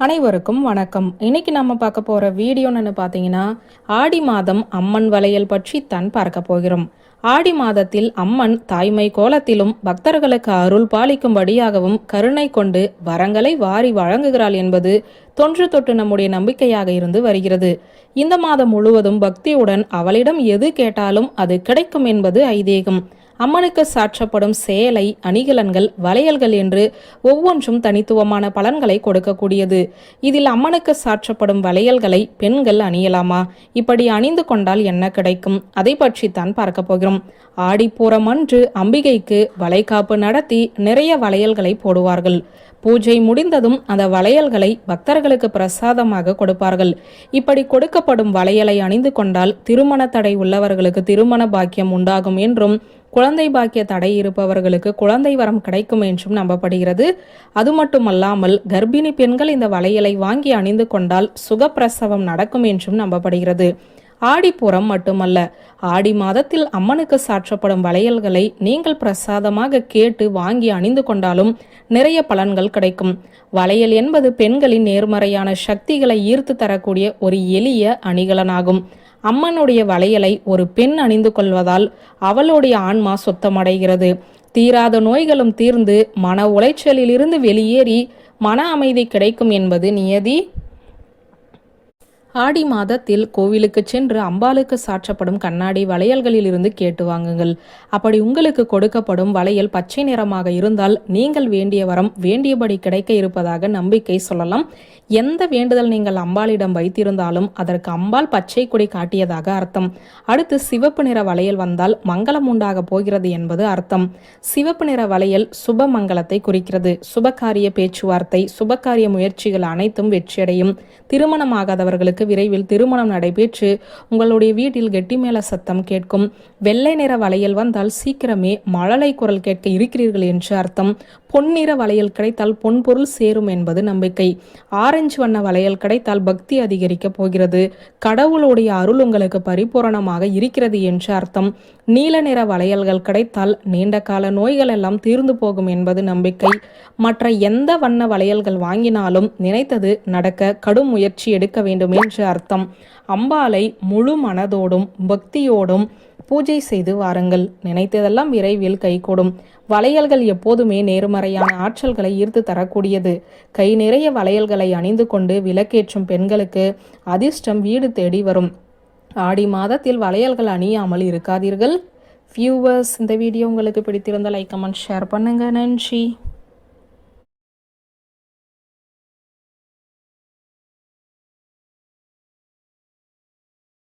அனைவருக்கும் வணக்கம். இன்னைக்கு நம்ம பார்க்க போற வீடியோன்னு பார்த்தீங்கன்னா, ஆடி மாதம் அம்மன் வளையல் பற்றி தான் பார்க்க போகிறோம். ஆடி மாதத்தில் அம்மன் தாய்மை கோலத்திலும் பக்தர்களுக்கு அருள் பாலிக்கும்படியாகவும் கருணை கொண்டு வரங்களை வாரி வழங்குகிறாள் என்பது தொன்று தொட்டு நம்முடைய நம்பிக்கையாக இருந்து வருகிறது. இந்த மாதம் முழுவதும் பக்தியுடன் அவளிடம் எது கேட்டாலும் அது கிடைக்கும் என்பது ஐதீகம். அம்மனுக்கு சாற்றப்படும் சேலை, அணிகலன்கள், வளையல்கள் என்று ஒவ்வொன்றும் தனித்துவமான பலன்களை கொடுக்கக்கூடியது. இதில் அம்மனுக்கு சாற்றப்படும் வளையல்களை பெண்கள் அணியலாமா? இப்படி அணிந்து கொண்டால் என்ன கிடைக்கும்? அதை பற்றித்தான் பார்க்க போகிறோம். ஆடிப்பூரம் அன்று அம்பிகைக்கு வளைகாப்பு நடத்தி நிறைய வளையல்களை போடுவார்கள். பூஜை முடிந்ததும் அந்த வளையல்களை பக்தர்களுக்கு பிரசாதமாக கொடுப்பார்கள். இப்படி கொடுக்கப்படும் வளையலை அணிந்து கொண்டால் திருமண தடை உள்ளவர்களுக்கு திருமண பாக்கியம் உண்டாகும் என்றும், குழந்தை பாக்கிய தடை இருப்பவர்களுக்கு குழந்தை வரம் கிடைக்கும் என்றும் நம்பப்படுகிறது. அது மட்டுமல்லாமல் கர்ப்பிணி பெண்கள் இந்த வளையலை வாங்கி அணிந்து கொண்டால் சுகப்பிரசவம் நடக்கும் என்றும் நம்பப்படுகிறது. ஆடிப்பூரம் மட்டுமல்ல, ஆடி மாதத்தில் அம்மனுக்கு சாற்றப்படும் வளையல்களை நீங்கள் பிரசாதமாக கேட்டு வாங்கி அணிந்து கொண்டாலும் நிறைய பலன்கள் கிடைக்கும். வளையல் என்பது பெண்களின் நேர்மறையான சக்திகளை ஈர்த்து தரக்கூடிய ஒரு எளிய அணிகலனாகும். அம்மனுடைய வளையலை ஒரு பெண் அணிந்து கொள்வதால் அவளுடைய ஆன்மா சுத்தமடைகிறது. தீராத நோய்களும் தீர்ந்து மன உளைச்சலில் இருந்து வெளியேறி மன அமைதி கிடைக்கும் என்பது நியதி. ஆடி மாதத்தில் கோவிலுக்கு சென்று அம்பாளுக்கு சாற்றப்படும் கண்ணாடி வளையல்களில் இருந்து கேட்டு வாங்குங்கள். அப்படி உங்களுக்கு கொடுக்கப்படும் வளையல் பச்சை நிறமாக இருந்தால் நீங்கள் வேண்டிய வரம் வேண்டியபடி கிடைக்க இருப்பதாக நம்பிக்கை சொல்லலாம். எந்த வேண்டுதல் நீங்கள் அம்பாளிடம் வைத்திருந்தாலும் அதற்கு அம்பாள் பச்சை கொடி காட்டியதாக அர்த்தம். அடுத்து சிவப்பு நிற வளையல் வந்தால் மங்களம் உண்டாக போகிறது என்பது அர்த்தம். சிவப்பு நிற வளையல் சுப மங்களத்தை குறிக்கிறது. சுபகாரிய பேச்சுவார்த்தை, சுபகாரிய முயற்சிகள் அனைத்தும் வெற்றியடையும். திருமணமாகாதவர்களுக்கு விரைவில் திருமணம் நடைபெற்று உங்களுடைய வீட்டில் கெட்டி மேல சத்தம் கேட்கும். வெள்ளை நிற வளையல் வந்தால் சீக்கிரமே மழலை குரல் கேட்க இருக்கிறீர்கள் என்று அர்த்தம். பொன்னிற வளையல் கிடைத்தால் பொன்பொருள் சேரும் என்பது நம்பிக்கை. ஆரஞ்சு வண்ண வளையல் கிடைத்தால் பக்தி அதிகரிக்க போகிறது. கடவுளுடைய அருள் உங்களுக்கு பரிபூரணமாக இருக்கிறது என்று அர்த்தம். நீல நிற வளையல்கள் கிடைத்தால் நீண்ட கால நோய்கள் எல்லாம் தீர்ந்து போகும் என்பது நம்பிக்கை. மற்ற எந்த வண்ண வளையல்கள் வாங்கினாலும் நினைத்தது நடக்க கடும் முயற்சி எடுக்க வேண்டும் என்று அர்த்தம். அம்பாளை முழு மனதோடும் பக்தியோடும் பூஜை செய்து வாருங்கள். நினைத்ததெல்லாம் விரைவில் கைகூடும். வளையல்கள் எப்போதுமே நேர்மறையான ஆற்றல்களை ஈர்த்து தரக்கூடியது. கை நிறைய வளையல்களை அணிந்து கொண்டு விளக்கேற்றும் பெண்களுக்கு அதிர்ஷ்டம் வீடு தேடி வரும். ஆடி மாதத்தில் வளையல்கள் அணியாமல் இருக்காதீர்கள். வியூவர்ஸ், இந்த வீடியோ உங்களுக்கு பிடித்திருந்தால் லைக், கமெண்ட், ஷேர் பண்ணுங்க. நன்றி.